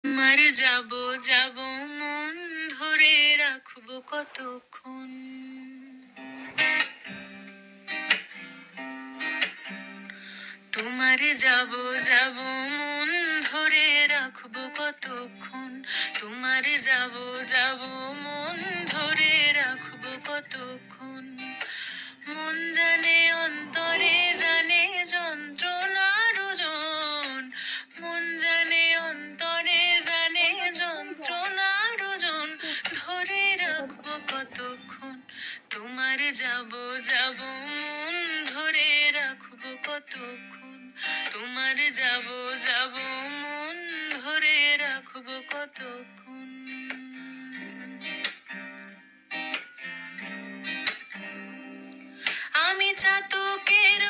মারে যাব যাব মন ধরে রাখবো কতক্ষণ। তোমারে যাব যাব মন ধরে রাখবো কতক্ষণ। তোমারে যাব যাব মন ধরে রাখবো কতক্ষণ। মন জানে অন্তরে জানে যন্ত্রণার ওজন। মন জানে অন্তরে জানে যন্ত্রণার ওজন। ধরে রাখবো কতক্ষণ। তোমারে যাব যাব মন ধরে রাখবো কতক্ষণ। তোমারে যাব যাব মন ধরে রাখবো কতক্ষণ। আমি চাতকের